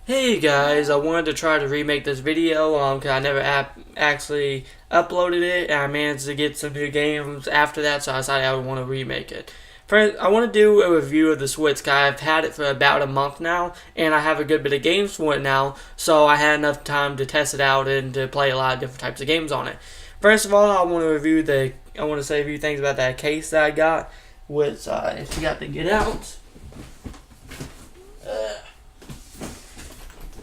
Hey guys, I wanted to try to remake this video cause I never actually uploaded it, and I managed to get some new games after that, so I decided I would want to remake it. First, I want to do a review of the Switch, cause I've had it for about a month now, and I have a good bit of games for it now, so I had enough time to test it out and to play a lot of different types of games on it. First of all, I want to say a few things about that case that I got, which I forgot to get out.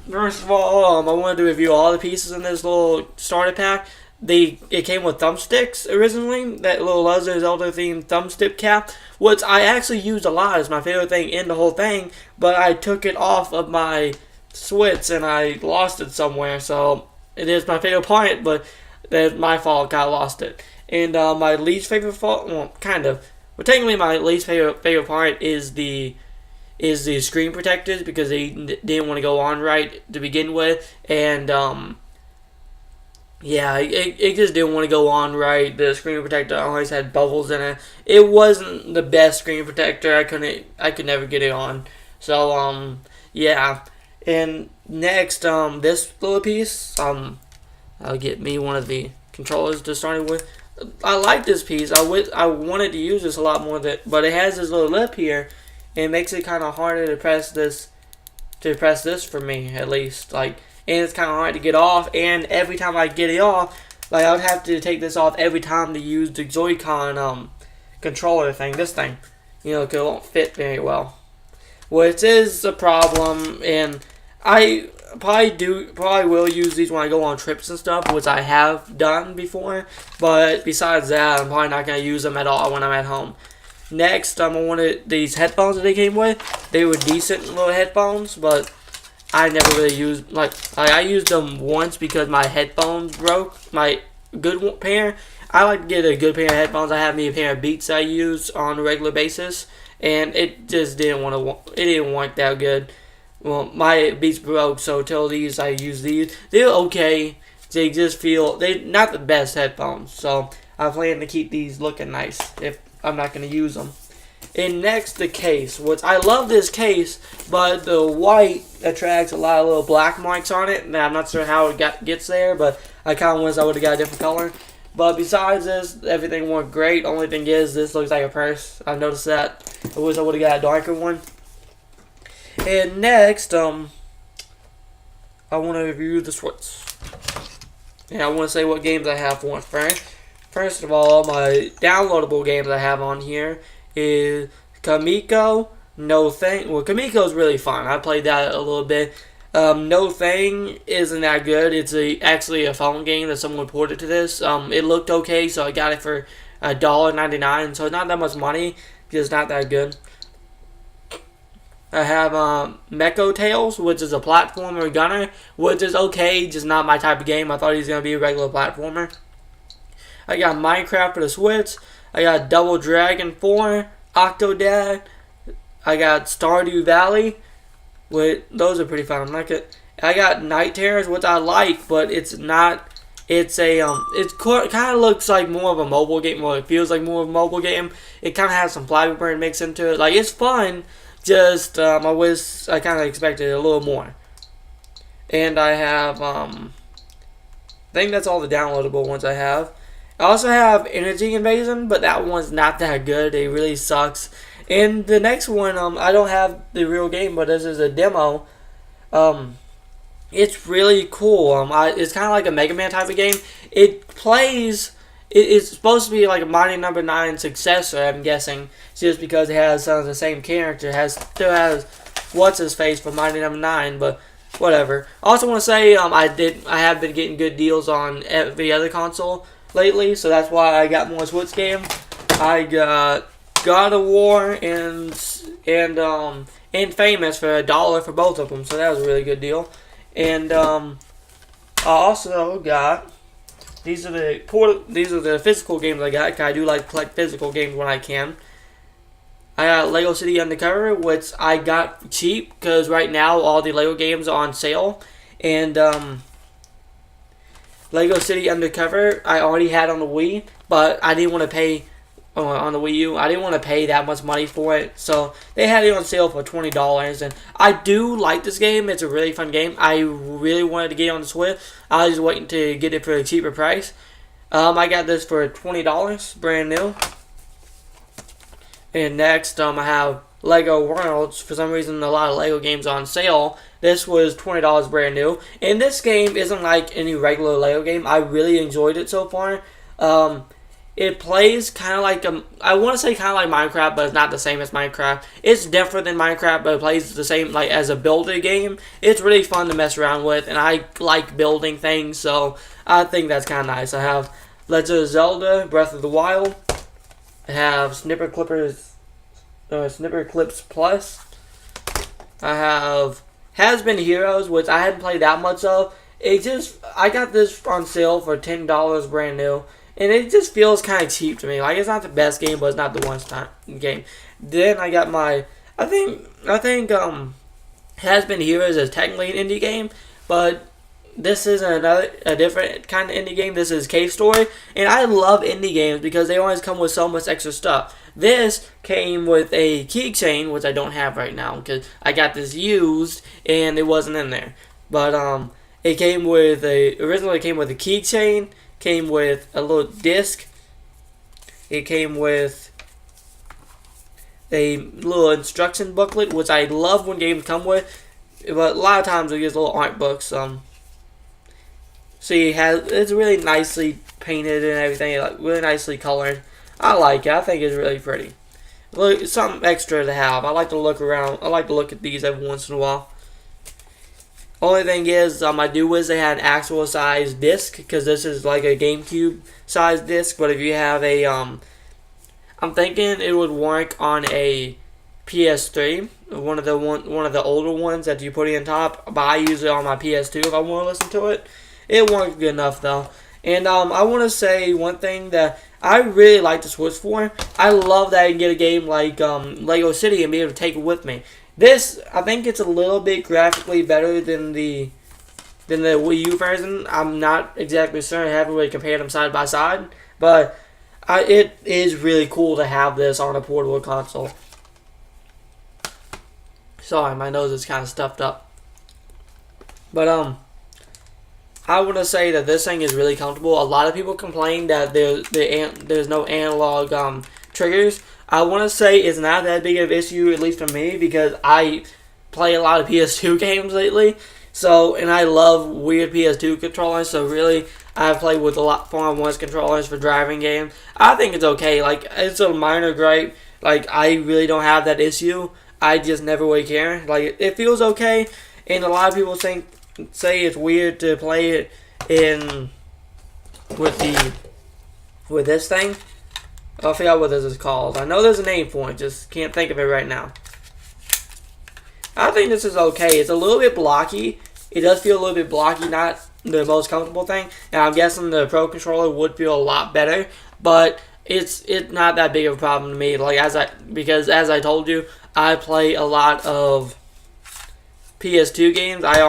First of all, I wanted to review all the pieces in this little starter pack. It came with thumbsticks originally, that little Legend of Zelda themed thumbstick cap, which I actually used a lot. It's my favorite thing in the whole thing, but I took it off of my Switch and I lost it somewhere, so it is my favorite part, but that's my fault, I lost it. And my least favorite fault, well, kind of, but technically my least favorite part is the screen protectors, because they didn't want to go on right to begin with, and yeah, it just didn't want to go on right. The screen protector always had bubbles in it. It wasn't the best screen protector. I could never get it on. So yeah. And next, this little piece, I'll get me one of the controllers to start it with. I like this piece. I wanted to use this a lot more, but it has this little lip here. It makes it kind of harder to press this for me, at least. Like, and it's kind of hard to get off. And every time I get it off, like, I would have to take this off every time to use the Joy-Con controller thing. This thing, because it won't fit very well, which is a problem. And I probably will use these when I go on trips and stuff, which I have done before. But besides that, I'm probably not gonna use them at all when I'm at home. Next, I wanted these headphones that they came with. They were decent little headphones, but I never really used, I used them once because my headphones broke, my good pair. I like to get a good pair of headphones. I have me a pair of Beats I use on a regular basis, and it just didn't work that good. Well, my Beats broke, so till these, I use these. They're okay. They just feel, they're not the best headphones, so I plan to keep these looking nice if I'm not going to use them. And next, the case, which I love this case, but the white attracts a lot of little black marks on it, and I'm not sure how it gets there, but I kind of wish I would have got a different color. But besides this, everything went great. Only thing is, this looks like a purse. I noticed that. I wish I would have got a darker one. And next, I want to review the Switch. And I want to say what games I have for it first. First of all, my downloadable games I have on here is Kamiko, No Thing. Well, Kamiko's really fun. I played that a little bit. No Thing isn't that good. It's actually a phone game that someone ported to this. It looked okay, so I got it for $1.99. So it's not that much money, because it's not that good. I have Mecho Tales, which is a platformer gunner, which is okay, just not my type of game. I thought he was going to be a regular platformer. I got Minecraft for the Switch. I got Double Dragon 4, Octodad. I got Stardew Valley. Those are pretty fun. I got Night Terrors, which I like, but it's not. It's a it kind of looks like more of a mobile game. Well, it feels like more of a mobile game. It kind of has some Flappy Bird mix into it. Like, it's fun. Just I kind of expected a little more. And I have I think that's all the downloadable ones I have. I also have Energy Invasion, but that one's not that good. It really sucks. And the next one, I don't have the real game, but this is a demo. It's really cool. It's kind of like a Mega Man type of game. It plays. It's supposed to be like a Mighty Number 9 successor, I'm guessing, just because it has the same character. Still has what's his face for Mighty Number 9, but whatever. I also want to say I have been getting good deals on every other console lately, so that's why I got more Switch games. I got God of War and Infamous for $1 for both of them, so that was a really good deal. And I also got these are the physical games I got, 'cause I do like to collect physical games when I can. I got Lego City Undercover, which I got cheap because right now all the Lego games are on sale, and Lego City Undercover I already had on the Wii, but I didn't want to pay on the Wii U. I didn't want to pay that much money for it, so they had it on sale for $20. And I do like this game. It's a really fun game. I really wanted to get it on the Switch. I was just waiting to get it for a cheaper price. I got this for $20, brand new. And next, I have Lego Worlds. For some reason, a lot of Lego games are on sale. This was $20 brand new. And this game isn't like any regular Lego game. I really enjoyed it so far. It plays kind of like I want to say kind of like Minecraft, but it's not the same as Minecraft. It's different than Minecraft, but it plays the same like as a builder game. It's really fun to mess around with, and I like building things, so I think that's kind of nice. I have Legend of Zelda: Breath of the Wild. I have Snipper Clips Plus. I have Has Been Heroes, which I hadn't played that much of. I got this on sale for $10 brand new. And it just feels kind of cheap to me. Like, it's not the best game, but it's not the worst game. Then I got my, I think Has Been Heroes is technically an indie game, but this is a different kind of indie game. This is Cave Story, and I love indie games because they always come with so much extra stuff. This came with a keychain, which I don't have right now because I got this used and it wasn't in there. But originally came with a keychain. Came with a little disc. It came with a little instruction booklet, which I love when games come with, but a lot of times it gets little art books. See, it's really nicely painted and everything, like really nicely colored. I like it. I think it's really pretty. Look, it's something extra to have. I like to look around. I like to look at these every once in a while. Only thing is, I do wish they had an actual size disc, because this is like a GameCube size disc. But if you have I'm thinking it would work on a PS3, one of the older ones that you put in top. But I use it on my PS2 if I want to listen to it. It works good enough though. And I want to say one thing that I really like the Switch for. I love that I can get a game like Lego City and be able to take it with me. This, I think it's a little bit graphically better than the Wii U version. I'm not exactly certain. I haven't really compared them side by side. But it is really cool to have this on a portable console. Sorry, my nose is kind of stuffed up. But, I want to say that this thing is really comfortable. A lot of people complain that there's no analog triggers. I want to say it's not that big of an issue, at least for me, because I play a lot of PS2 games lately. So, and I love weird PS2 controllers. So really, I've played with a lot 4-on-1 controllers for driving games. I think it's okay. Like, it's a minor gripe. Like, I really don't have that issue. I just never really care. Like, it feels okay. And a lot of people say it's weird to play it with this thing. I forgot what this is called. I know there's a name for it, just can't think of it right now. I think this is okay. It's a little bit blocky. It does feel a little bit blocky, not the most comfortable thing. And I'm guessing the Pro Controller would feel a lot better, but it's not that big of a problem to me. Like because as I told you, I play a lot of PS2 games. I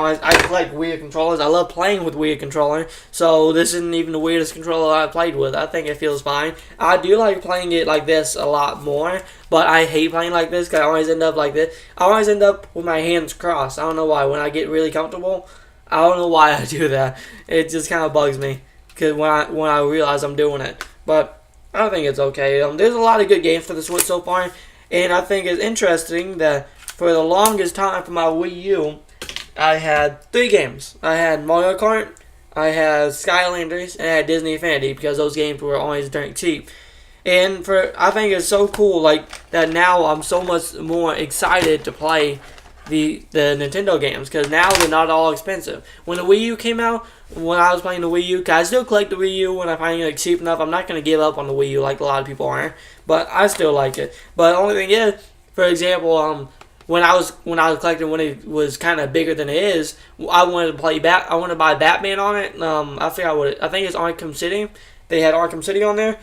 like weird controllers. I love playing with weird controller. So this isn't even the weirdest controller I played with. I think it feels fine. I do like playing it like this a lot more, but I hate playing like this because I always end up like this. I always end up with my hands crossed. I don't know why. When I get really comfortable, I don't know why I do that. It just kind of bugs me because when I realize I'm doing it. But I think it's okay. There's a lot of good games for the Switch so far, and I think it's interesting that for the longest time for my Wii U, I had 3 games. I had Mario Kart, I had Skylanders, and I had Disney Infinity because those games were always darn cheap. And I think it's so cool like that now I'm so much more excited to play the Nintendo games because now they're not all expensive. When the Wii U came out, when I was playing the Wii U, cause I still collect the Wii U when I find it cheap enough. I'm not going to give up on the Wii U like a lot of people are, but I still like it. But the only thing is, for example, when I was collecting when it was kind of bigger than it is, I wanted to buy Batman on it. I forgot I think it's Arkham City. They had Arkham City on there.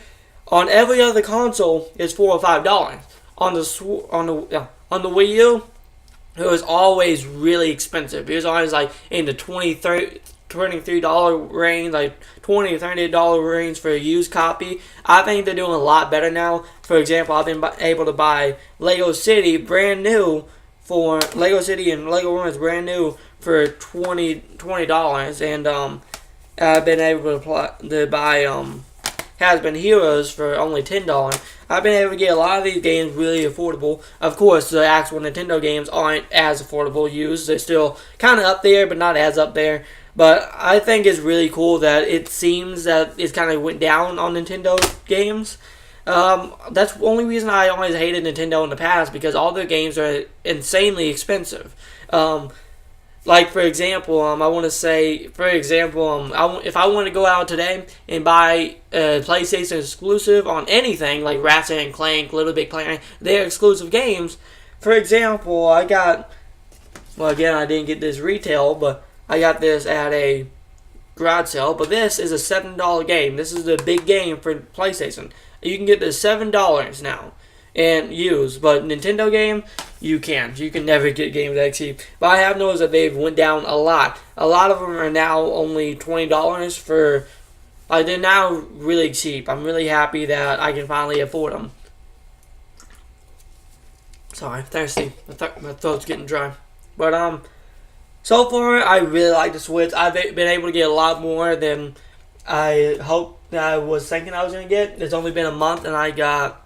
On every other console, it's $4 or $5. On the Wii U, it was always really expensive. It was always like in the $20, $30 $23 range, like $20 to $30 range for a used copy. I think they're doing a lot better now. For example, I've been able to buy Lego City brand new for Lego City and Lego Ruins brand new for $20, and I've been able to buy Has Been Heroes for only $10. I've been able to get a lot of these games really affordable. Of course, the actual Nintendo games aren't as affordable used. They're still kind of up there, but not as up there. But I think it's really cool that it seems that it's kind of went down on Nintendo games. That's the only reason I always hated Nintendo in the past, because all their games are insanely expensive. Like, for example, I want to say, for example, if I want to go out today and buy a PlayStation exclusive on anything, like Ratchet and Clank, Little Big Planet, they're exclusive games. For example, I got, well, again, I didn't get this retail, but I got this at a garage sale. But this is a $7 game. This is a big game for PlayStation. You can get this $7 now and used, but Nintendo game, you can't. You can never get games that cheap. But I have noticed that they've went down a lot. A lot of them are now only $20 for, they're now really cheap. I'm really happy that I can finally afford them. Sorry, thirsty. My throat's getting dry. But, so far, I really like the Switch. I've been able to get a lot more than I hoped that I was thinking I was going to get. It's only been a month, and I got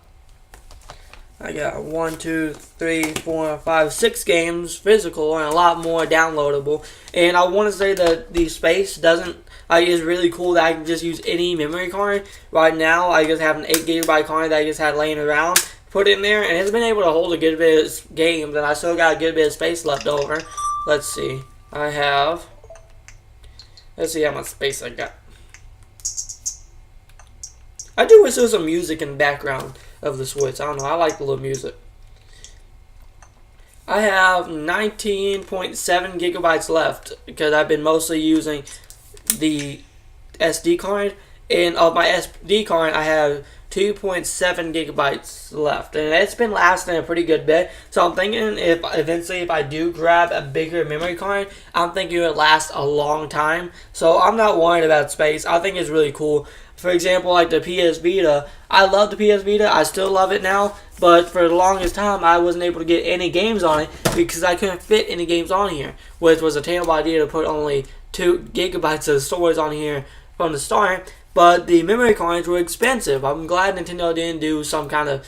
1, 2, 3, 4, 5, 6 games physical and a lot more downloadable. And I want to say that the space is really cool that I can just use any memory card. Right now, I just have an 8GB card that I just had laying around, put it in there, and it's been able to hold a good bit of games, and I still got a good bit of space left over. Let's see. Let's see how much space I got. I do wish there was some music in the background of the Switch. I don't know. I like the little music. I have 19.7 gigabytes left because I've been mostly using the SD card. And of my SD card, I have 2.7 gigabytes left. And it's been lasting a pretty good bit. So I'm thinking if I do grab a bigger memory card, I'm thinking it would last a long time. So I'm not worried about space. I think it's really cool. For example, like the PS Vita. I love the PS Vita. I still love it now. But for the longest time, I wasn't able to get any games on it because I couldn't fit any games on here. Which was a terrible idea to put only 2 gigabytes of storage on here from the start. But the memory cards were expensive. I'm glad Nintendo didn't do some kind of,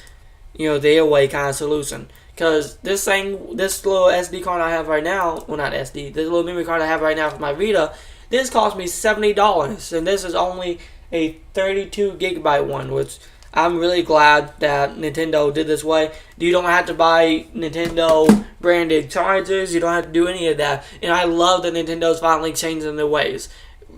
their way kind of solution. Because this little SD card I have right now, well, not SD, this little memory card I have right now for my Vita, this cost me $70. And this is only a 32 gigabyte one, which I'm really glad that Nintendo did this way. You don't have to buy Nintendo branded chargers. You don't have to do any of that. And I love that Nintendo's finally changing their ways.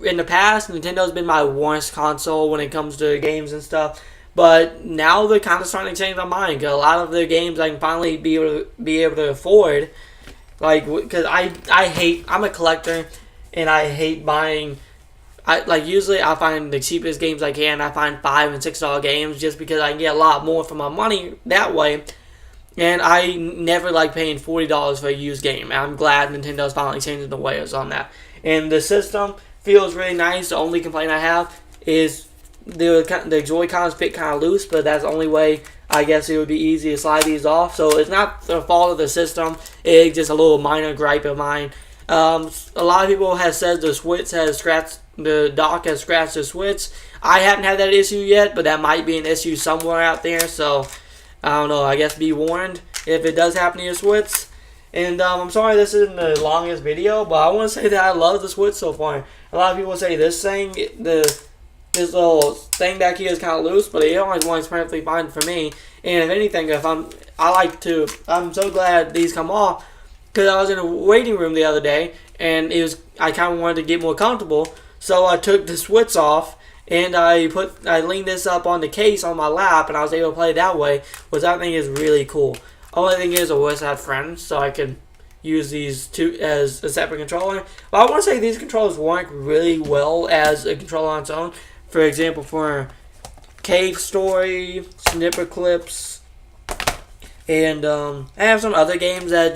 In the past, Nintendo's been my worst console when it comes to games and stuff. But now they're kind of starting to change my mind. Because a lot of their games I can finally be able to afford. Because I'm a collector. And I hate buying. Usually I find the cheapest games I can. I find $5 and $6 games just because I can get a lot more for my money that way. And I never like paying $40 for a used game. And I'm glad Nintendo's finally changing the ways on that. And the system feels really nice. The only complaint I have is the Joy-Cons fit kind of loose, but that's the only way I guess it would be easy to slide these off. So it's not the fault of the system. It's just a little minor gripe of mine. A lot of people have said the dock has scratched the Switch. I haven't had that issue yet, but that might be an issue somewhere out there. So I don't know. I guess be warned if it does happen to your Switch. And I'm sorry this isn't the longest video, but I want to say that I love the Switch so far. A lot of people say this little thing back here is kind of loose, but it always works perfectly fine for me. And if anything, I'm so glad these come off. Because I was in a waiting room the other day, and I kind of wanted to get more comfortable, so I took the Switch off, and I leaned this up on the case on my lap, and I was able to play that way, which I think is really cool. Only thing is, I wish I had friends, so I could use these two as a separate controller. But I want to say these controllers work really well as a controller on its own. For example, for Cave Story, Snipper Clips, and I have some other games that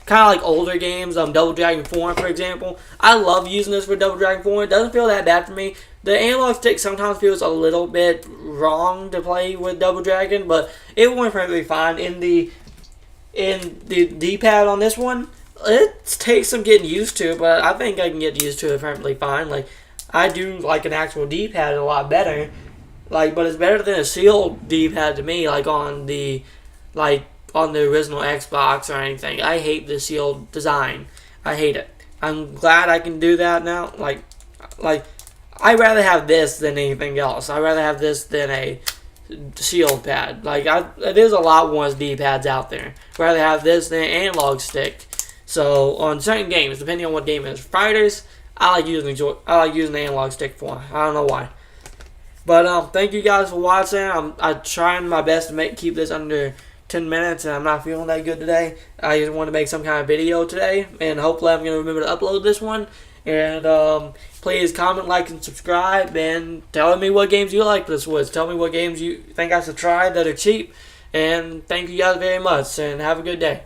kind of like older games, Double Dragon 4, for example. I love using this for Double Dragon 4. It doesn't feel that bad for me. The analog stick sometimes feels a little bit wrong to play with Double Dragon, but it went perfectly fine. In the D-pad on this one, it takes some getting used to, but I think I can get used to it perfectly fine. Like, I do like an actual D-pad a lot better. Like, but it's better than a sealed D-pad to me, like on the original Xbox or anything. I hate the sealed design. I hate it. I'm glad I can do that now. Like I'd rather have this than anything else. I'd rather have this than a sealed pad. Like, there's a lot worse D-pads out there. I'd rather have this than an analog stick. So on certain games, depending on what game it is, fighters, I like using the analog stick for. I don't know why. But thank you guys for watching. I'm trying my best to keep this under 10 minutes, and I'm not feeling that good today. I just want to make some kind of video today, and hopefully I'm going to remember to upload this one. And please comment, like, and subscribe, and tell me what games you like this was. Tell me what games you think I should try that are cheap. And thank you guys very much, and have a good day.